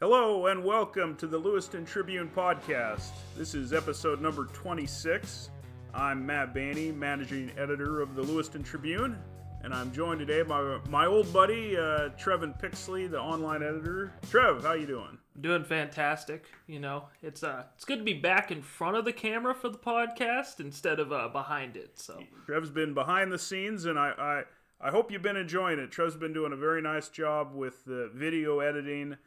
Hello and welcome to the Lewiston Tribune podcast. This is episode number 26. I'm Matt Baney, managing editor of the Lewiston Tribune, and I'm joined today by my old buddy, Trevan Pixley, the online editor. Trev, how you doing? Doing fantastic. You know, it's good to be back in front of the camera for the podcast instead of behind it. So Trev's been behind the scenes, and I hope you've been enjoying it. Trev's been doing a very nice job with the video editing.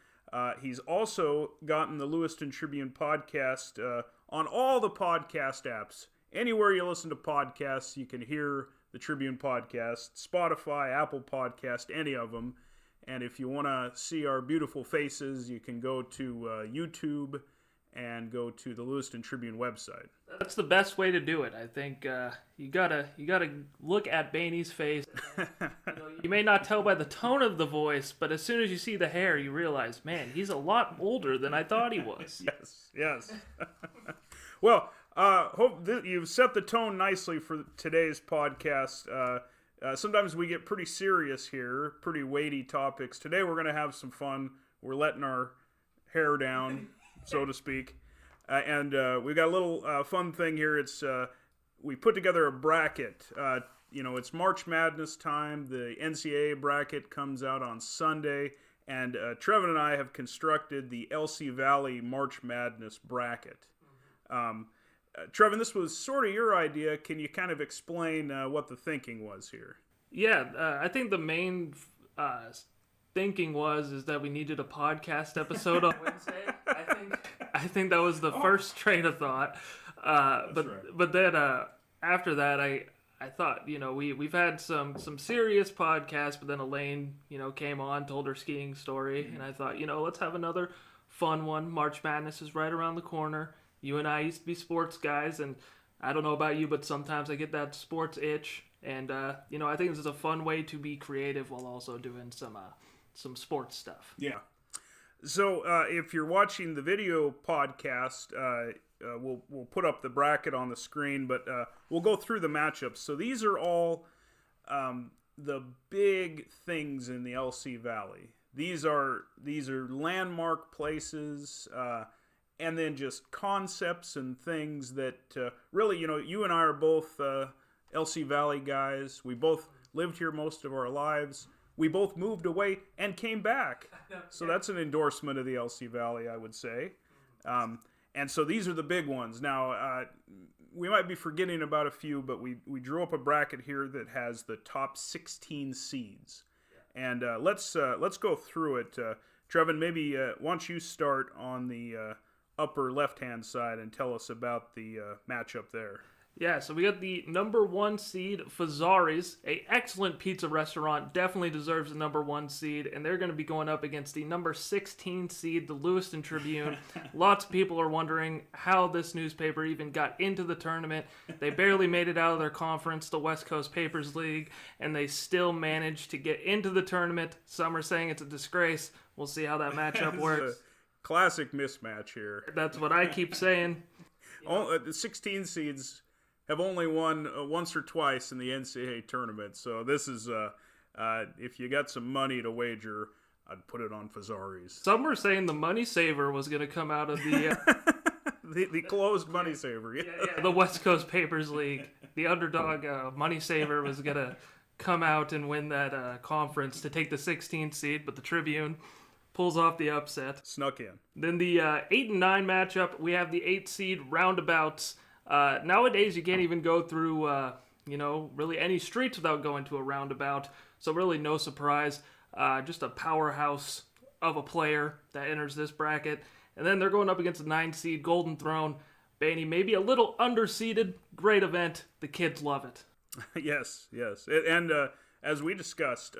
He's also gotten the Lewiston Tribune podcast on all the podcast apps. Anywhere you listen to podcasts, you can hear the Tribune podcast, Spotify, Apple Podcast, any of them. And if you want to see our beautiful faces, you can go to YouTube and go to the Lewiston Tribune website. That's the best way to do it. I think you gotta look at Baney's face. You may not tell by the tone of the voice, but as soon as you see the hair, you realize, man, he's a lot older than I thought he was. Yes. Well, hope that you've set the tone nicely for today's podcast. Sometimes we get pretty serious here, pretty weighty topics. Today we're going to have some fun. We're letting our hair down, so to speak. And we got a little fun thing here. It's we put together a bracket. It's March Madness time. The NCAA bracket comes out on Sunday. And Trevan and I have constructed the LC Valley March Madness bracket. Trevan, this was sort of your idea. Can you kind of explain what the thinking was here? Yeah, I think the main thinking is that we needed a podcast episode on Wednesday. I think that was the first train of thought. But then after that, I thought, we've had some serious podcasts, but then Elaine, came on, told her skiing story, and I thought, let's have another fun one. March Madness is right around the corner. You and I used to be sports guys, and I don't know about you, but sometimes I get that sports itch, and I think this is a fun way to be creative while also doing some sports stuff. Yeah. So if you're watching the video podcast, we'll put up the bracket on the screen, but we'll go through the matchups. So these are all the big things in the LC Valley. These are landmark places, and then just concepts and things that really, you and I are both LC Valley guys. We both lived here most of our lives. We both moved away and came back. So that's an endorsement of the LC Valley, I would say. And so these are the big ones. Now, we might be forgetting about a few, but we drew up a bracket here that has the top 16 seeds. And let's go through it. Trevan, maybe why don't you start on the upper left-hand side and tell us about the matchup there. Yeah, so we got the number 1 seed, Fazari's, a excellent pizza restaurant, definitely deserves the number 1 seed, and they're going to be going up against the number 16 seed, the Lewiston Tribune. Lots of people are wondering how this newspaper even got into the tournament. They barely made it out of their conference, the West Coast Papers League, and they still managed to get into the tournament. Some are saying it's a disgrace. We'll see how that matchup works. Classic mismatch here. That's what I keep saying. The 16 seeds have only won once or twice in the NCAA tournament. So this is, if you got some money to wager, I'd put it on Fazari's. Some were saying the money saver was going to come out of the... the closed money saver. Yeah, the West Coast Papers League. The underdog money saver was going to come out and win that conference to take the 16th seed, but the Tribune pulls off the upset. Snuck in. Then the 8 and 9 matchup, we have the 8 seed roundabouts. Nowadays, you can't even go through, really any streets without going to a roundabout. So really no surprise. Just a powerhouse of a player that enters this bracket. And then they're going up against the 9 seed Golden Throne. Baney, maybe a little underseeded. Great event. The kids love it. Yes. And as we discussed,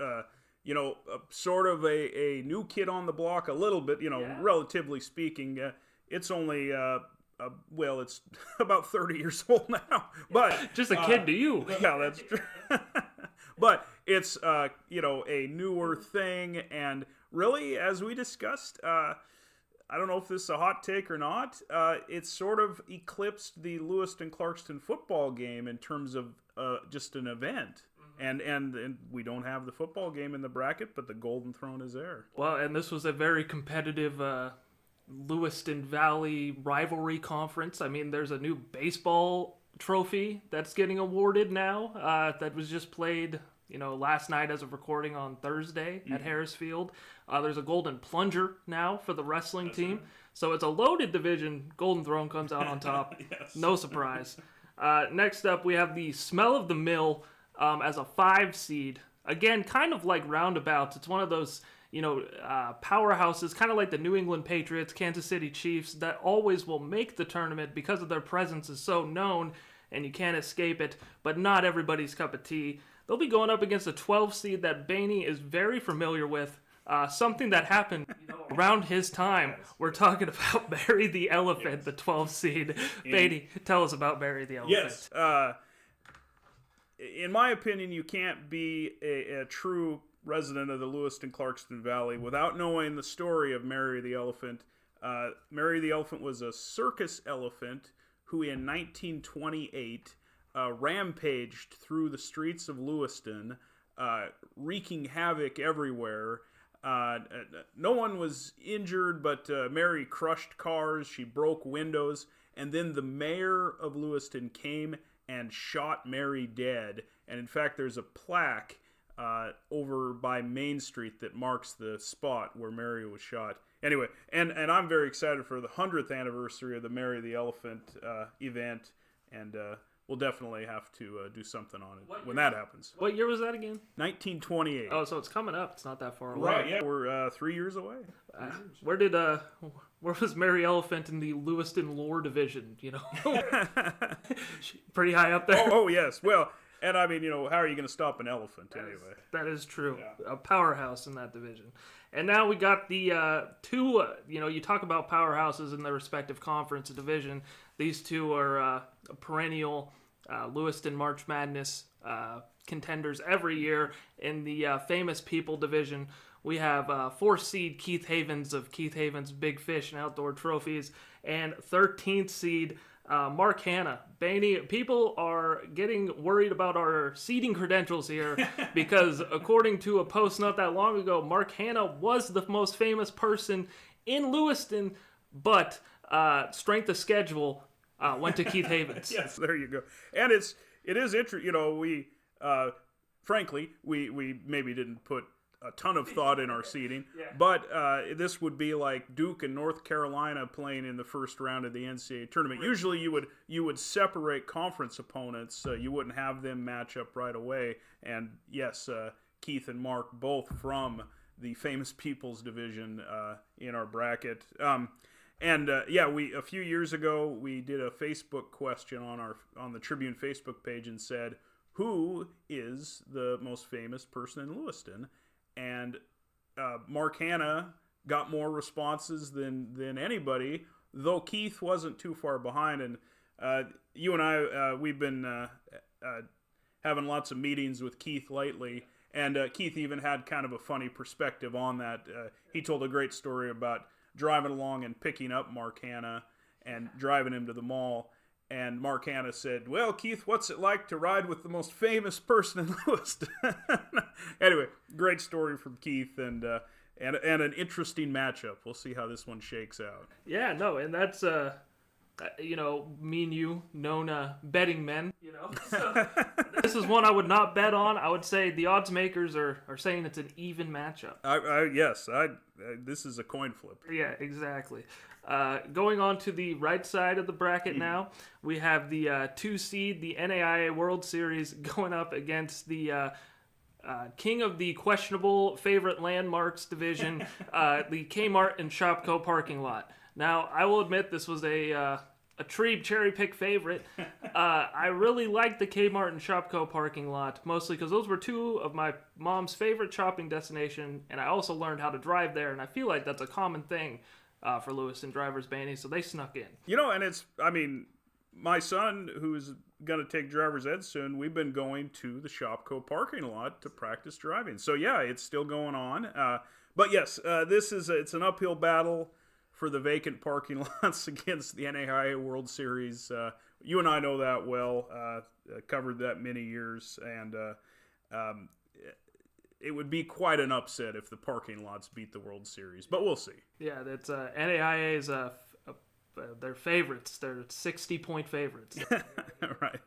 sort of a new kid on the block a little bit, relatively speaking. It's only... it's about 30 years old now, but just a kid to you. Yeah, that's true. But it's a newer thing, and really, as we discussed, I don't know if this is a hot take or not. It's sort of eclipsed the Lewiston-Clarkston football game in terms of just an event. And we don't have the football game in the bracket, but the Golden Throne is there. Well, and this was a very competitive Lewiston Valley rivalry conference. I mean, there's a new baseball trophy that's getting awarded now that was just played, last night as of recording on Thursday at Harris Field. There's a golden plunger now for the wrestling team. Right. So it's a loaded division. Golden Throne comes out on top. Yes. No surprise. Next up, we have the Smell of the Mill as a 5 seed. Again, kind of like roundabouts. It's one of those, powerhouses, kind of like the New England Patriots, Kansas City Chiefs, that always will make the tournament because of their presence is so known and you can't escape it, but not everybody's cup of tea. They'll be going up against a 12 seed that Baney is very familiar with. Something that happened around his time. We're talking about Barry the Elephant, the 12 seed. Baney, tell us about Barry the Elephant. Yes. In my opinion, you can't be a true resident of the Lewiston-Clarkston Valley without knowing the story of Mary the Elephant. Mary the Elephant was a circus elephant who in 1928 rampaged through the streets of Lewiston, wreaking havoc everywhere. No one was injured, but Mary crushed cars, she broke windows, and then the mayor of Lewiston came and shot Mary dead. And in fact, there's a plaque over by Main Street that marks the spot where Mary was shot. Anyway, and I'm very excited for the 100th anniversary of the Mary the Elephant event, and we'll definitely have to do something on it when that happens. What year was that again? 1928. Oh, so it's coming up. It's not that far away. Right, yeah. We're 3 years away. Where was Mary Elephant in the Lewiston lore division? Pretty high up there. Oh, yes. Well, and I mean, how are you going to stop an elephant anyway? That is true. Yeah. A powerhouse in that division. And now we got the two, you talk about powerhouses in their respective conference and division. These two are perennial Lewiston March Madness contenders every year. In the famous People division, we have 4th seed Keith Havens of Keith Havens Big Fish and Outdoor Trophies, and 13th seed Mark Hanna. Baney, people are getting worried about our seeding credentials here because according to a post not that long ago, Mark Hanna was the most famous person in Lewiston, but strength of schedule went to Keith Havens. Yes, there you go. And it is interesting. We frankly we maybe didn't put a ton of thought in our seeding, but this would be like Duke and North Carolina playing in the first round of the NCAA tournament. Usually you would separate conference opponents, so you wouldn't have them match up right away. And yes, Keith and Mark both from the famous People's division in our bracket. We a few years ago we did a Facebook question on the Tribune Facebook page and said, who is the most famous person in Lewiston? And Mark Hanna got more responses than anybody, though Keith wasn't too far behind. And you and I, we've been having lots of meetings with Keith lately, and Keith even had kind of a funny perspective on that. He told a great story about driving along and picking up Mark Hanna and driving him to the mall. And Mark Hanna said, well, Keith, what's it like to ride with the most famous person in Lewiston? Anyway, great story from Keith and an interesting matchup. We'll see how this one shakes out. Yeah, no, and that's, me and you, known betting men, So this is one I would not bet on. I would say the odds makers are saying it's an even matchup. This is a coin flip. Yeah, exactly. Going on to the right side of the bracket now, we have the 2 seed, the NAIA World Series, going up against the king of the questionable favorite landmarks division, the Kmart and Shopko parking lot. Now, I will admit this was a Trebe cherry pick favorite. I really liked the Kmart and Shopko parking lot, mostly because those were 2 of my mom's favorite shopping destination, and I also learned how to drive there, and I feel like that's a common thing for Lewiston drivers, Baney, so they snuck in. And my son, who's going to take driver's ed soon, we've been going to the Shopko parking lot to practice driving. So yeah, it's still going on. But yes, it's an uphill battle for the vacant parking lots against the NAIA World Series. You and I know that well, covered that many years, and it would be quite an upset if the parking lots beat the World Series, but we'll see. Yeah, that's NAIA's their favorites. They're 60-point favorites. Right.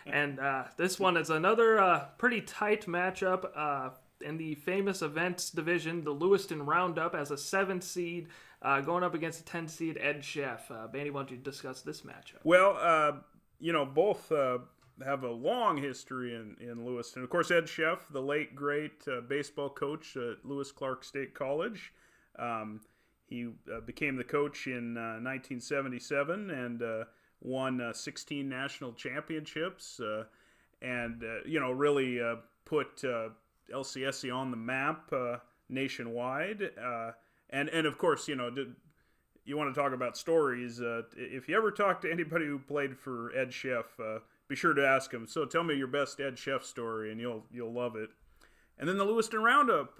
And this one is another pretty tight matchup in the famous events division. The Lewiston Roundup as a 7 seed going up against a 10 seed Ed Sheff. Baney, why don't you discuss this matchup? Well, both have a long history in Lewiston. Of course, Ed Sheff, the late great baseball coach at Lewis Clark State College. He became the coach in 1977 and won 16 national championships and really put LCSC on the map nationwide. And of course, you want to talk about stories. If you ever talk to anybody who played for Ed Sheff, be sure to ask him. So tell me your best Ed Sheff story, and you'll love it. And then the Lewiston Roundup,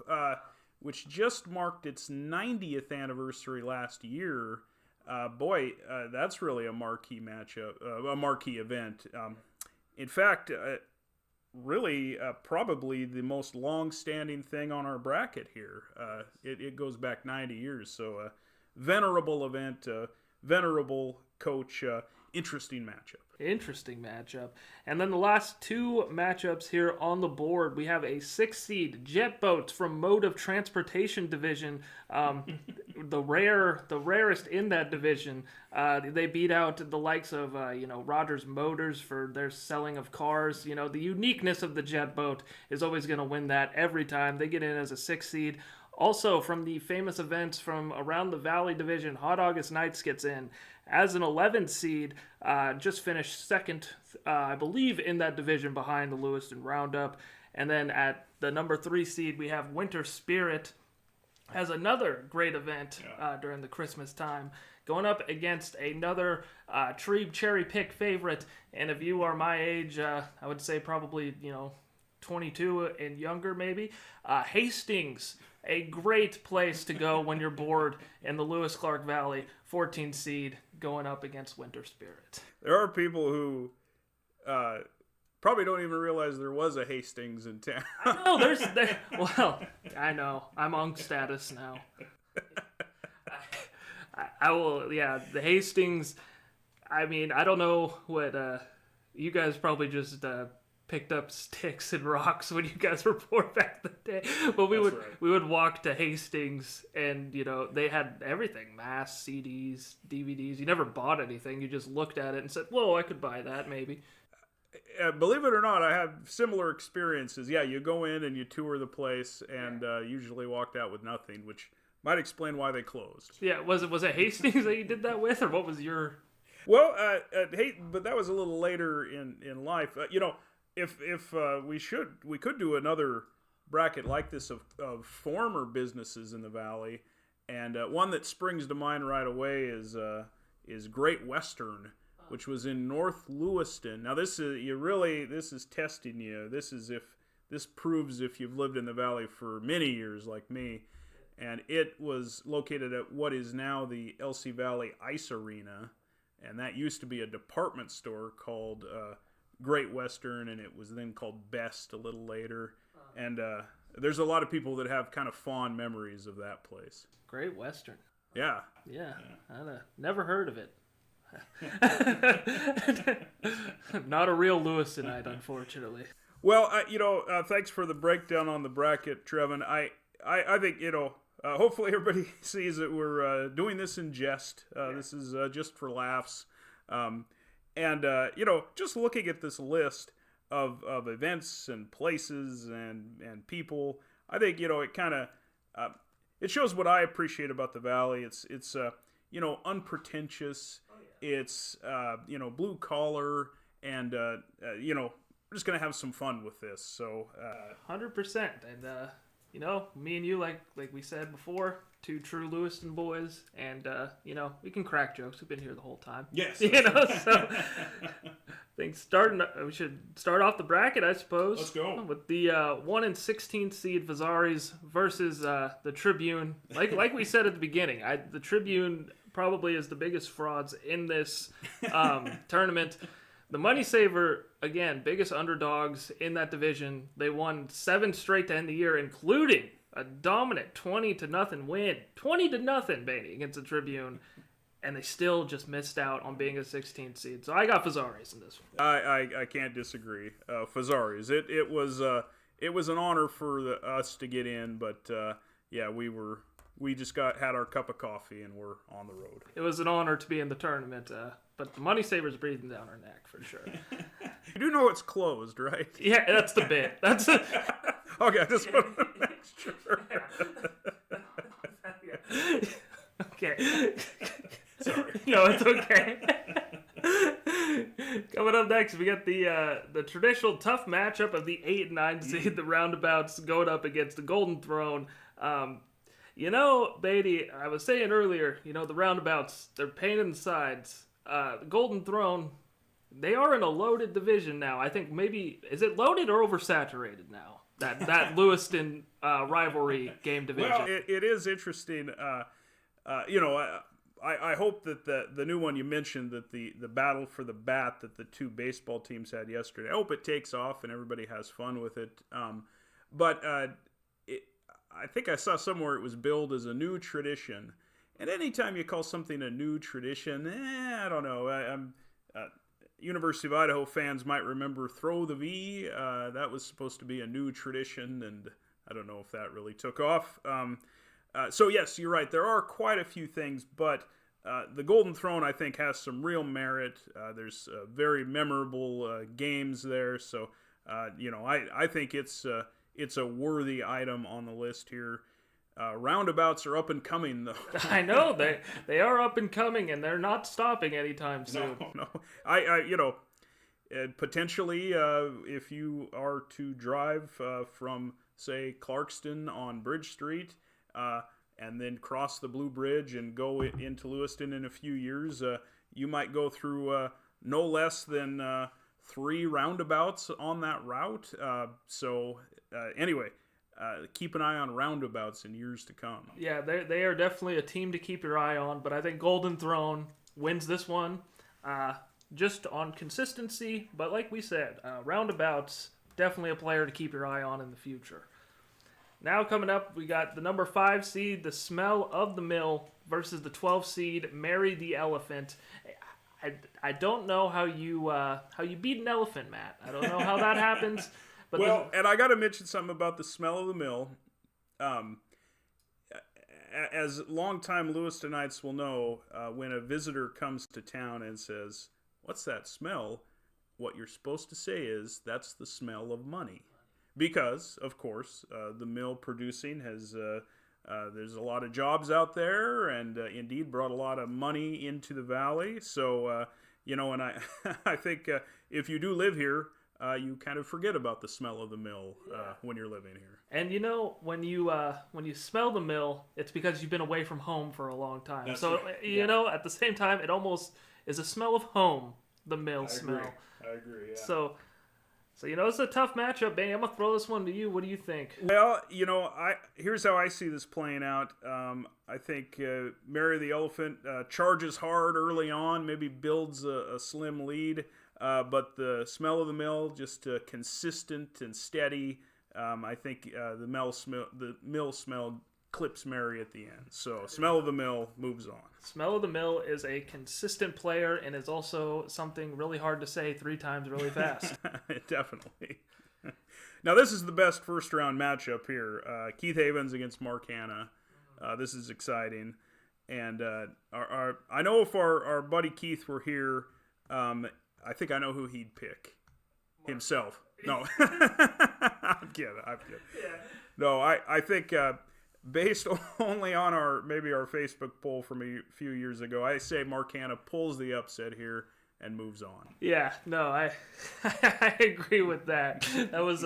which just marked its 90th anniversary last year. That's really a marquee matchup, a marquee event. In fact, really probably the most long-standing thing on our bracket here. It goes back 90 years, so venerable event, venerable coach, interesting matchup. Interesting matchup. And then the last two matchups here on the board, we have a 6 seed Jet Boats from Mode of Transportation Division, the rarest in that division. They beat out the likes of Rogers Motors for their selling of cars. The uniqueness of the Jet Boat is always going to win that every time. They get in as a 6 seed. Also, from the famous events from around the Valley Division, Hot August Nights gets in as an 11 seed, just finished second, I believe, in that division behind the Lewiston Roundup. And then at the number 3 seed, we have Winter Spirit as another great event during the Christmas time, going up against another Trebe cherry pick favorite. And if you are my age, I would say probably, 22 and younger maybe, Hastings. A great place to go when you're bored in the Lewis Clark Valley, 14 seed going up against Winter Spirit. There are people who probably don't even realize there was a Hastings in town. I know. I'm on status now. I will, the Hastings, I don't know what, you guys probably just picked up sticks and rocks when you guys were poor back in the day. But we would walk to Hastings and, they had everything, masks, CDs, DVDs. You never bought anything. You just looked at it and said, whoa, I could buy that maybe. Believe it or not, I have similar experiences. Yeah, you go in and you tour the place and usually walked out with nothing, which might explain why they closed. Yeah, was it Hastings that you did that with, or what was your... Well, but that was a little later in life. If we could do another bracket like this of former businesses in the valley, and one that springs to mind right away is Great Western, which was in North Lewiston. Now this is testing you. This proves if you've lived in the valley for many years like me, and it was located at what is now the LC Valley Ice Arena, and that used to be a department store called Great Western, and it was then called Best a little later. And there's a lot of people that have kind of fond memories of that place. Great Western. Yeah. Yeah. I never heard of it. Not a real Lewistonite, unfortunately. Well, thanks for the breakdown on the bracket, Trevan. I think, hopefully everybody sees that we're doing this in jest. This is just for laughs. And, just looking at this list of events and places and people, I think, it kind of, it shows what I appreciate about the Valley. It's unpretentious. It's, blue collar, and, we're just going to have some fun with this. So, 100%. And, me and you, like we said before, two true Lewiston boys, and we can crack jokes. We've been here the whole time. Yes. So I think we should start off the bracket, I suppose. Let's go with the 1 and 16 seed Vazaris versus the Tribune. Like we said at the beginning, the Tribune probably is the biggest frauds in this tournament. The Money Saver, again, biggest underdogs in that division. They won 7 straight to end the year, including a dominant 20-0 win. 20-0, Baney, against the Tribune. And they still just missed out on being a 16th seed. So I got Fazzaris in this one. I can't disagree. Fazzaris. It was an honor for us to get in, but yeah, we just had our cup of coffee and we're on the road. It was an honor to be in the tournament, but the Money Saver's breathing down our neck for sure. You do know it's closed, right? Yeah, that's the bit. That's it. Okay, I just want to make sure. Okay. Sorry. No, it's okay. Coming up next, we got the traditional tough matchup of the 8 and 9 seed, the Roundabouts, going up against the Golden Throne. Beatty, I was saying earlier, the Roundabouts, they're pain in the sides. The Golden Throne, they are in a loaded division now. I think maybe, is it loaded or oversaturated now? That Lewiston rivalry game division. Well, it is interesting. I hope that the new one you mentioned, that the battle for the bat that the two baseball teams had yesterday, I hope it takes off and everybody has fun with it. But I think I saw somewhere it was billed as a new tradition. And anytime you call something a new tradition, I don't know. University of Idaho fans might remember Throw the V. That was supposed to be a new tradition, and I don't know if that really took off. So yes, you're right. There are quite a few things, but the Golden Throne, I think, has some real merit. There's very memorable games there. So, I think it's a worthy item on the list here. Roundabouts are up and coming, though. I know they are up and coming, and they're not stopping anytime soon. No. Potentially, if you are to drive from, say, Clarkston on Bridge Street, and then cross the Blue Bridge and go into Lewiston in a few years, you might go through no less than 3 roundabouts on that route. Anyway, keep an eye on roundabouts in years to come. Yeah, they are definitely a team to keep your eye on, but I think Golden Throne wins this one just on consistency. But like we said, roundabouts, definitely a player to keep your eye on in the future. Now coming up, we got the number 5 seed, the Smell of the Mill, versus the 12 seed, Marry the Elephant. I don't know how you beat an elephant, Matt. I don't know how that happens. But and I got to mention something about the Smell of the Mill. As longtime Lewistonites will know, when a visitor comes to town and says, "What's that smell?" what you're supposed to say is, "That's the smell of money." Because, of course, the mill producing has, there's a lot of jobs out there, and indeed brought a lot of money into the valley. So, and I think if you do live here, you kind of forget about the smell of the mill when you're living here. And when you smell the mill, it's because you've been away from home for a long time. That's so right. At the same time, it almost is a smell of home. The mill smell. I agree. Yeah. So it's a tough matchup, Baney. I'm gonna throw this one to you. What do you think? Well, here's how I see this playing out. I think Marry the Elephant charges hard early on, maybe builds a slim lead, but the Smell of the Mill just consistent and steady. I think the mill smell clips Marry at the end. So Smell of the Mill moves on. Smell of the Mill is a consistent player and is also something really hard to say 3 times really fast. Definitely. Now this is the best first round matchup here. Keith Havens against Mark Hanna. This is exciting. And I know if our buddy Keith were here, I think I know who he'd pick. Himself. No. I'm kidding. Yeah. No, I think based only on our Facebook poll from a few years ago, I say Mark Hanna pulls the upset here and moves on. Yeah, no, I agree with that. That was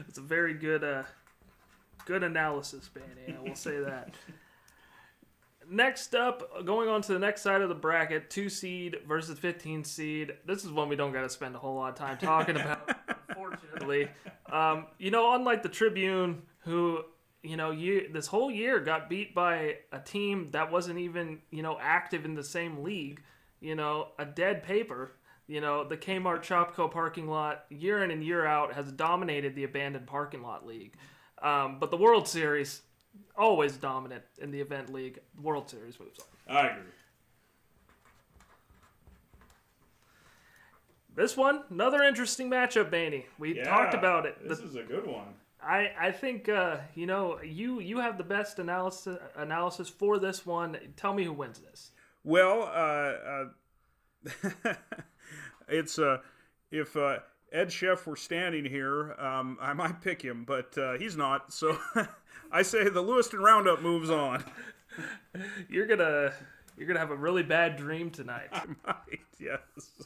it's a very good analysis, Baney. I will say that. Next up, going on to the next side of the bracket, 2 seed versus 15 seed. This is one we don't got to spend a whole lot of time talking about, unfortunately. Unlike the Tribune, who this whole year got beat by a team that wasn't even active in the same league, a dead paper. You know, the Kmart Shopco parking lot, year in and year out, has dominated the abandoned parking lot league. But the World Series, always dominant in the event league. World Series moves on. I agree. This one, another interesting matchup, Baney. We talked about it. This is a good one. I think, you know, you have the best analysis for this one. Tell me who wins this. Well, it's if Ed Sheff were standing here, I might pick him, but he's not. So I say the Lewiston Roundup moves on. You're gonna have a really bad dream tonight. I might, yes.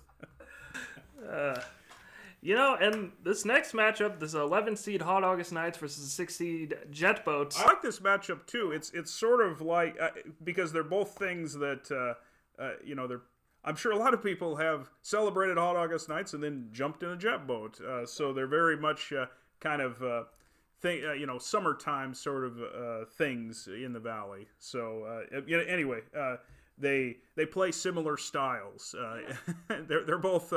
You know, and this next matchup, this 11 seed Hot August Knights versus 6 seed Jet Boats. I like this matchup too. It's sort of like because they're both things that you know, they're. I'm sure a lot of people have celebrated Hot August Nights and then jumped in a jet boat. So they're very much kind of you know, summertime sort of things in the valley. So anyway, they play similar styles. They're both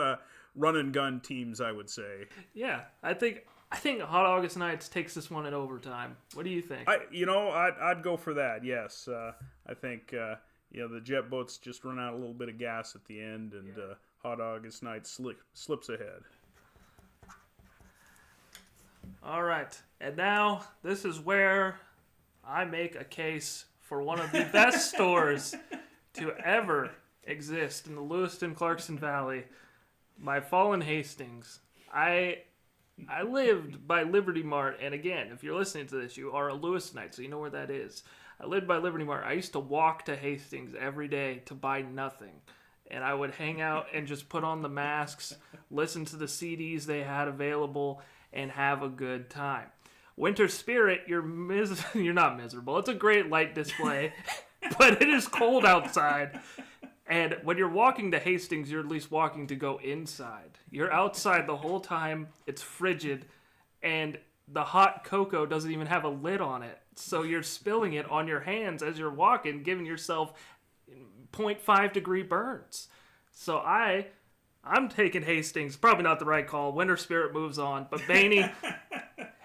run and gun teams, I would say. Yeah, I think Hot August Nights takes this one in overtime. What do you think? I'd go for that. Yes, I think. The jet boats just run out a little bit of gas at the end, and Hot August Night slips ahead. All right, and now this is where I make a case for one of the best stores to ever exist in the Lewiston-Clarkson Valley, my fallen Hastings. I lived by Liberty Mart, and again, if you're listening to this, you are a Lewistonite, so you know where that is. I lived by Liberty Mart. I used to walk to Hastings every day to buy nothing. And I would hang out and just put on the masks, listen to the CDs they had available, and have a good time. Winter Spirit, you're not miserable. It's a great light display, but it is cold outside. And when you're walking to Hastings, you're at least walking to go inside. You're outside the whole time. It's frigid. And the hot cocoa doesn't even have a lid on it. So you're spilling it on your hands as you're walking, giving yourself 0.5 degree burns. So I'm taking Hastings. Probably not the right call. Winter Spirit moves on. But Baney,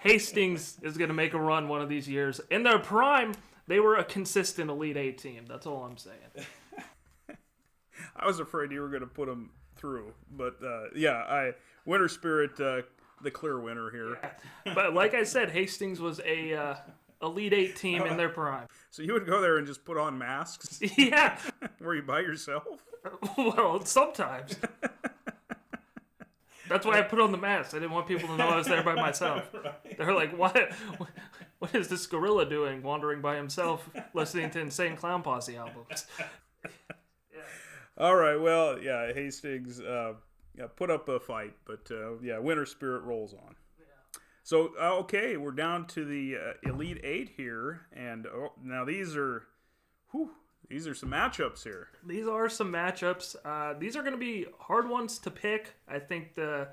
Hastings is going to make a run one of these years. In their prime, they were a consistent Elite Eight team. That's all I'm saying. I was afraid you were going to put them through. But, Winter Spirit, the clear winner here. Yeah. But like I said, Hastings was a Elite Eight team in their prime. So you would go there and just put on masks? Yeah. Were you by yourself? Well, sometimes. That's why I put on the mask. I didn't want people to know I was there by myself. Right. They're like, what is this gorilla doing wandering by himself listening to Insane Clown Posse albums? Yeah. All right, well, yeah, Hastings put up a fight, but Winter Spirit rolls on. So, okay, we're down to the Elite Eight here, and now these are some matchups here. These are some matchups. These are going to be hard ones to pick. I think there's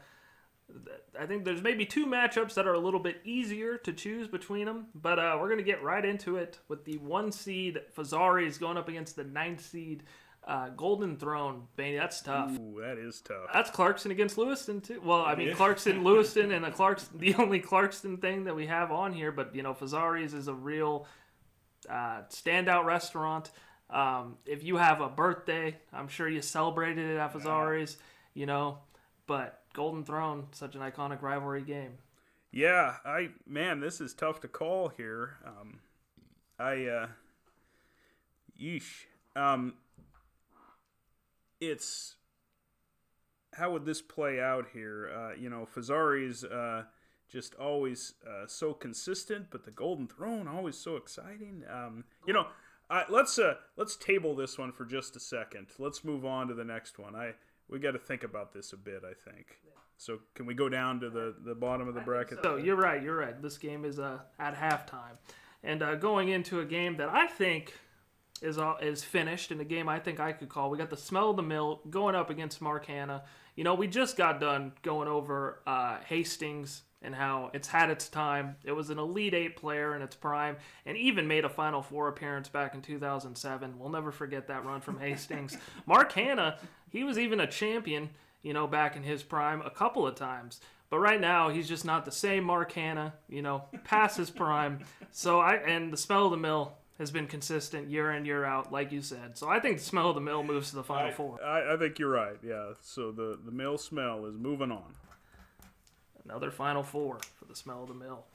maybe two matchups that are a little bit easier to choose between them, but we're going to get right into it with the 1 seed Fazzaris going up against the 9 seed Golden Throne. Baney, that's tough. Ooh, that is tough. That's Clarkson against Lewiston too. Well, I mean, Clarkson, Lewiston, and the only Clarkson thing that we have on here. But Fazzaris is a real standout restaurant. If you have a birthday, I'm sure you celebrated it at Fazzaris. But Golden Throne, such an iconic rivalry game. Yeah, this is tough to call here. It's how would this play out here? Fazzaris just always so consistent, but the Golden Throne always so exciting. Let's table this one for just a second. Let's move on to the next one. We got to think about this a bit, I think. So can we go down to the bottom of the bracket? So you're right. This game is at halftime, and going into a game that I think is finished, in a game I think I could call. We got the Smell of the Mill going up against Marcana. We just got done going over Hastings and how it's had its time. It was an Elite Eight player in its prime and even made a Final Four appearance back in 2007. We'll never forget that run from Hastings. Marcana, he was even a champion. back in his prime a couple of times. But right now, he's just not the same Mark Hanna, past his prime. And the smell of the mill has been consistent year in, year out, like you said. So I think the smell of the mill moves to the Final Four. I think you're right, yeah. So the mill smell is moving on. Another Final Four for the smell of the mill.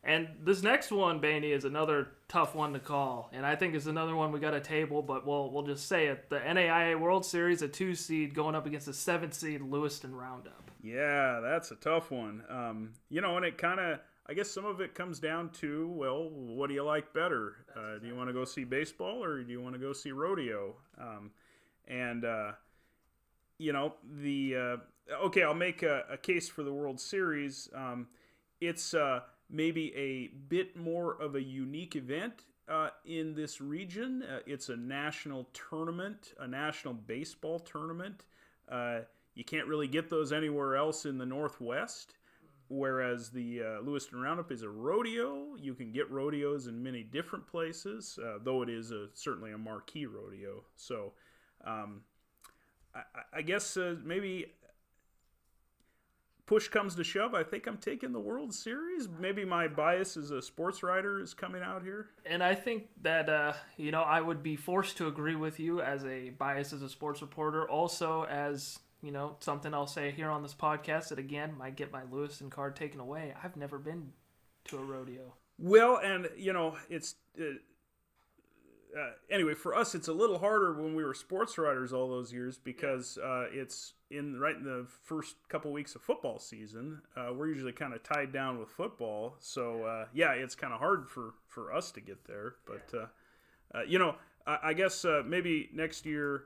And this next one, Baney, is another tough one to call. And I think it's another one we got to table, but we'll just say it. The NAIA World Series, a 2 seed going up against a 7 seed Lewiston Roundup. Yeah, that's a tough one. And it kind of, I guess some of it comes down to, well, what do you like better? Do you want to go see baseball or do you want to go see rodeo? Okay, I'll make a case for the World Series. It's maybe a bit more of a unique event in this region. It's a national tournament, a national baseball tournament. You can't really get those anywhere else in the Northwest, whereas the Lewiston Roundup is a rodeo. You can get rodeos in many different places, though it is certainly a marquee rodeo. So I guess maybe push comes to shove, I think I'm taking the World Series. Maybe my bias as a sports writer is coming out here. And I think that, I would be forced to agree with you as a bias as a sports reporter. Also as, something I'll say here on this podcast that, again, might get my Lewiston card taken away. I've never been to a rodeo. Well, and, it's... anyway, for us, it's a little harder when we were sports writers all those years because it's right in the first couple weeks of football season. We're usually kind of tied down with football, so it's kind of hard for us to get there. But I guess maybe next year,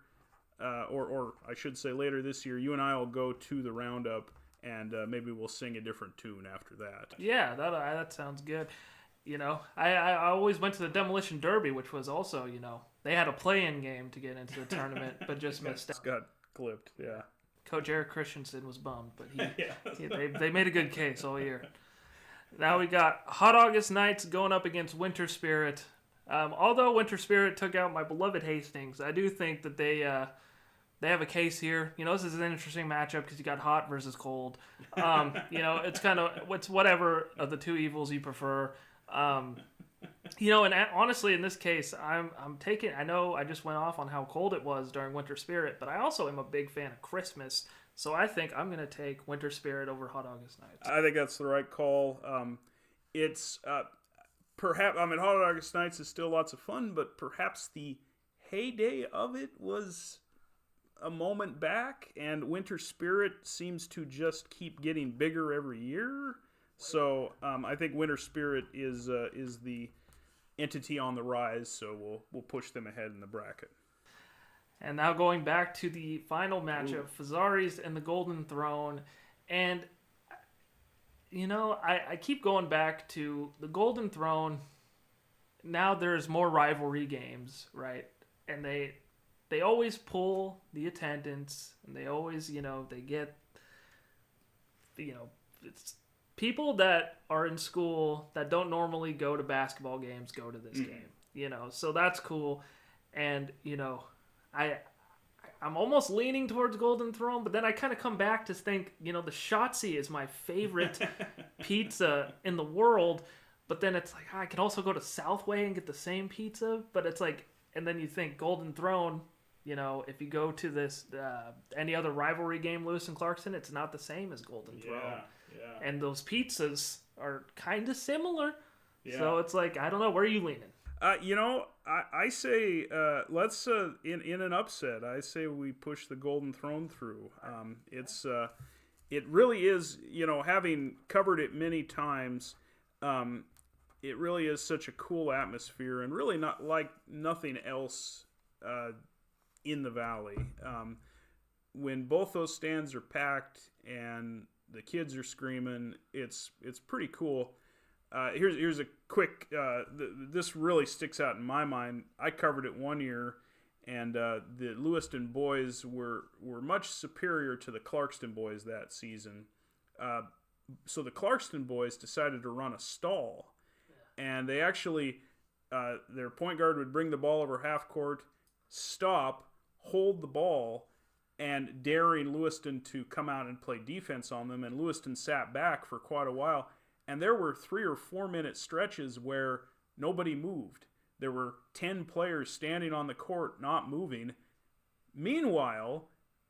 or I should say later this year, you and I will go to the Roundup, and maybe we'll sing a different tune after that. Yeah, that sounds good. I always went to the Demolition Derby, which was also, they had a play-in game to get into the tournament, but just missed out. Got clipped, yeah. Coach Eric Christensen was bummed, but they made a good case all year. Now we got Hot August Nights going up against Winter Spirit. Although Winter Spirit took out my beloved Hastings, I do think that they have a case here. This is an interesting matchup because you got hot versus cold. It's whatever of the two evils you prefer. And honestly, in this case, I'm taking. I know I just went off on how cold it was during Winter Spirit, but I also am a big fan of Christmas, so I think I'm going to take Winter Spirit over Hot August Nights. I think that's the right call. It's perhaps. Hot August Nights is still lots of fun, but perhaps the heyday of it was a moment back, and Winter Spirit seems to just keep getting bigger every year. So I think Winter Spirit is the entity on the rise, so we'll push them ahead in the bracket. And now going back to the final matchup, Fazzaris and the Golden Throne, and I keep going back to the Golden Throne. Now there's more rivalry games, right? And they always pull the attendance, and they always they get it's. People that are in school that don't normally go to basketball games go to this game, so that's cool. And, I'm almost leaning towards Golden Throne, but then I kind of come back to think, the Shotzi is my favorite pizza in the world, but then it's like, I could also go to Southway and get the same pizza, but it's like, and then you think Golden Throne, if you go to this, any other rivalry game, Lewis and Clarkson, it's not the same as Golden Throne. Yeah. And those pizzas are kind of similar. Yeah. So it's like, I don't know. Where are you leaning? I say let's in an upset. I say we push the Golden Throne through. It really is. Having covered it many times, it really is such a cool atmosphere, and really not like nothing else in the valley. When both those stands are packed and the kids are screaming, it's pretty cool. Here's a quick. This really sticks out in my mind. I covered it one year, and the Lewiston boys were much superior to the Clarkston boys that season. So the Clarkston boys decided to run a stall, and they actually their point guard would bring the ball over half court, stop, hold the ball, and daring Lewiston to come out and play defense on them. And Lewiston sat back for quite a while. And there were 3 or 4 minute stretches where nobody moved. There were 10 players standing on the court, not moving. Meanwhile,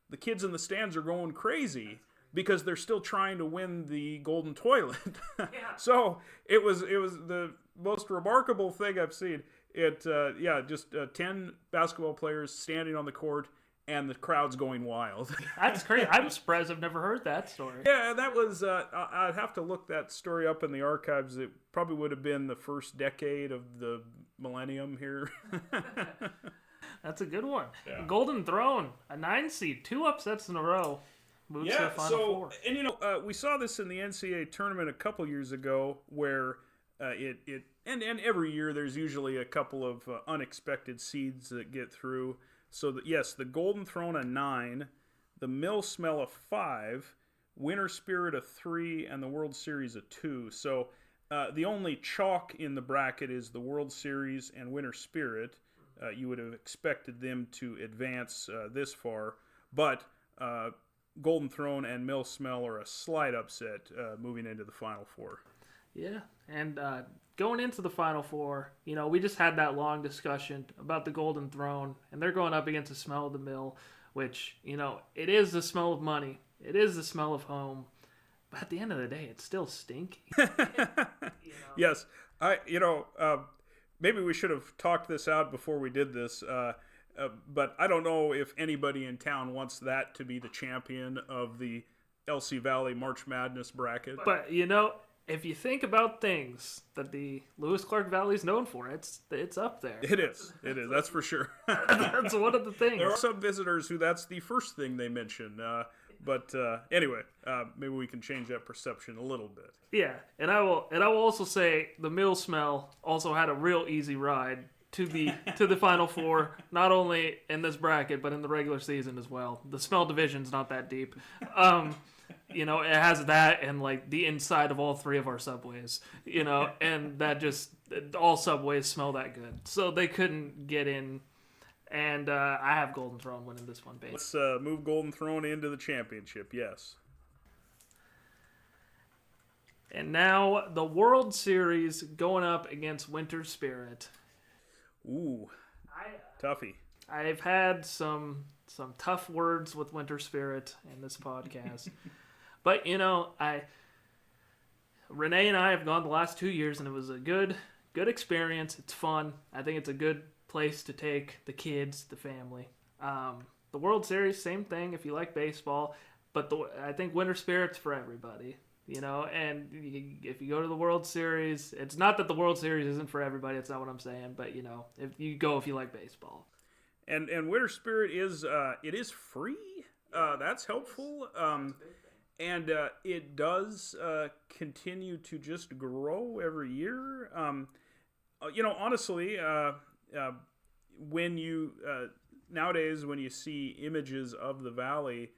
the kids in the stands are going crazy because they're still trying to win the golden toilet. Yeah. So it was the most remarkable thing I've seen. Just 10 basketball players standing on the court and the crowd's going wild. That's crazy. I'm surprised I've never heard that story. Yeah, that was, I'd have to look that story up in the archives. It probably would have been the first decade of the millennium here. That's a good one. Yeah. Golden Throne, a 9 seed, 2 upsets in a row. Moves to the Final Four. And we saw this in the NCAA tournament a couple years ago where and every year there's usually a couple of unexpected seeds that get through. So, yes, the Golden Throne a 9, the Mill Smell a 5, Winter Spirit a 3, and the World Series a 2. So, the only chalk in the bracket is the World Series and Winter Spirit. You would have expected them to advance this far. But Golden Throne and Mill Smell are a slight upset moving into the Final Four. Yeah, and going into the Final Four, we just had that long discussion about the Golden Throne, and they're going up against the Smell of the Mill, which, it is the smell of money. It is the smell of home. But at the end of the day, it's still stinky. Yes. Maybe we should have talked this out before we did this, but I don't know if anybody in town wants that to be the champion of the LC Valley March Madness bracket. But, if you think about things that the Lewis-Clark Valley is known for, it's up there. It is. That's for sure. That's one of the things. There are some visitors who that's the first thing they mention. But anyway, maybe we can change that perception a little bit. Yeah, and I will also say the Mill Smell also had a real easy ride to the Final Four, not only in this bracket but in the regular season as well. The Smell division's not that deep. It has that and like the inside of all 3 of our subways, and that just all subways smell that good. So they couldn't get in. And I have Golden Throne winning this one, Baney. Let's move Golden Throne into the championship, yes. And now the World Series going up against Winter Spirit. Ooh, toughie. I've had some tough words with Winter Spirit in this podcast. But, Renee and I have gone the last 2 years, and it was a good experience. It's fun. I think it's a good place to take the kids, the family. The World Series, same thing if you like baseball, but I think Winter Spirit's for everybody, and if you go to the World Series, it's not that the World Series isn't for everybody, that's not what I'm saying, but if you like baseball. And Winter Spirit is free. That's helpful. And it does continue to just grow every year. Honestly, when you nowadays when you see images of the valley,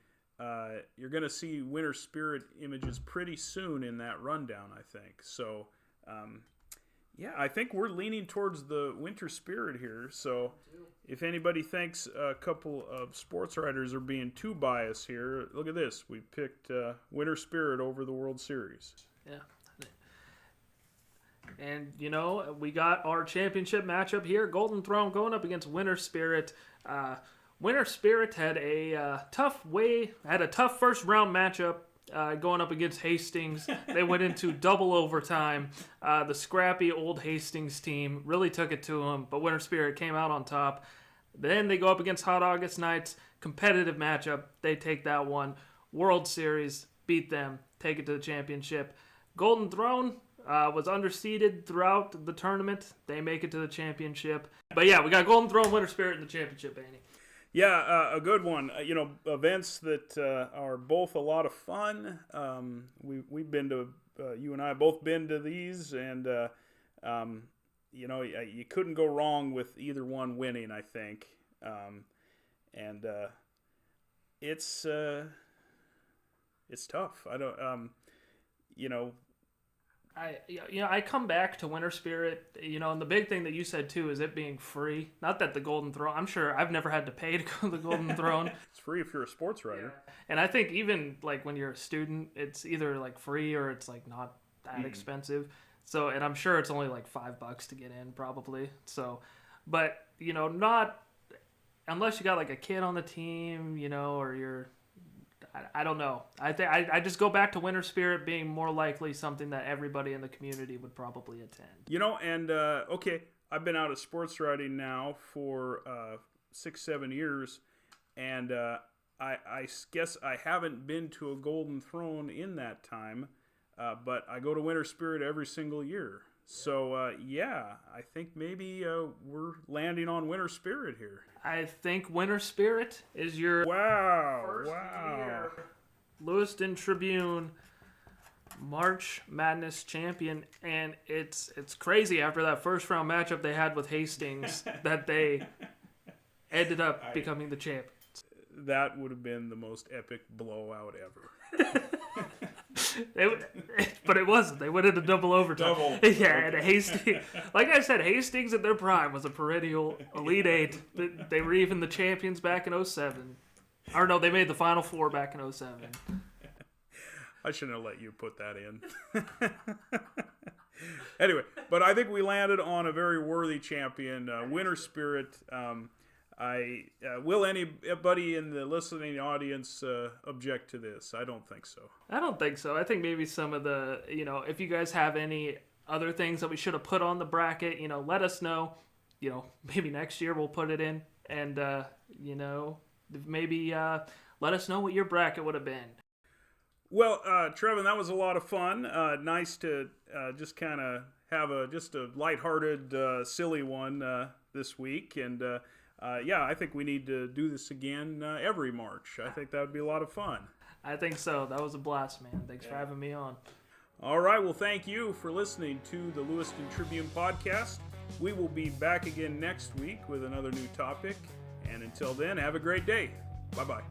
you're going to see Winter Spirit images pretty soon in that rundown, I think. So, I think we're leaning towards the Winter Spirit here. So, if anybody thinks a couple of sports writers are being too biased here, look at this. We picked Winter Spirit over the World Series. Yeah. And, we got our championship matchup here. Golden Throne going up against Winter Spirit. Winter Spirit had a tough first round matchup going up against Hastings. They went into double overtime. The scrappy old Hastings team really took it to them, but Winter Spirit came out on top. Then they go up against Hot August Knights. Competitive matchup. They take that one. World Series, beat them, take it to the championship. Golden Throne was underseeded throughout the tournament. They make it to the championship. But yeah, we got Golden Throne, Winter Spirit in the championship, Baney. Yeah, a good one. Events that are both a lot of fun. We've been to, you and I have both been to these, and you couldn't go wrong with either one winning, I think. It's tough. I come back to Winter Spirit, and the big thing that you said too is it being free. Not that the Golden Throne, I'm sure I've never had to pay to go to the Golden Throne. It's free if you're a sports writer. Yeah. And I think even like when you're a student, it's either like free or it's like not that expensive. So, and I'm sure it's only like $5 to get in probably. So, but not unless you got like a kid on the team, or you're, I don't know. I just go back to Winter Spirit being more likely something that everybody in the community would probably attend. And okay, I've been out of sports writing now for 6-7 years, and I guess I haven't been to a Golden Throne in that time, but I go to Winter Spirit every single year. So, I think maybe we're landing on Winter Spirit here. I think Winter Spirit is your first year Lewiston Tribune March Madness champion. And it's crazy after that first round matchup they had with Hastings that they ended up becoming the champions. That would have been the most epic blowout ever. But it wasn't. They went into double overtime. And Hastings, like I said, Hastings at their prime was a perennial Elite Eight. They were even the champions back in 2007. Or no, they made the Final Four back in 2007. I shouldn't have let you put that in. Anyway, but I think we landed on a very worthy champion, Winter Spirit. Will anybody in the listening audience object to this? I don't think so. I don't think so. I think maybe some of the, if you guys have any other things that we should have put on the bracket, let us know. Maybe next year we'll put it in. And, maybe let us know what your bracket would have been. Well, Trevan, that was a lot of fun. Nice to just kind of have a lighthearted, silly one this week. And, I think we need to do this again every March. I think that would be a lot of fun. I think so. That was a blast, man. Thanks for having me on. All right. Well, thank you for listening to the Lewiston Tribune podcast. We will be back again next week with another new topic. And until then, have a great day. Bye-bye.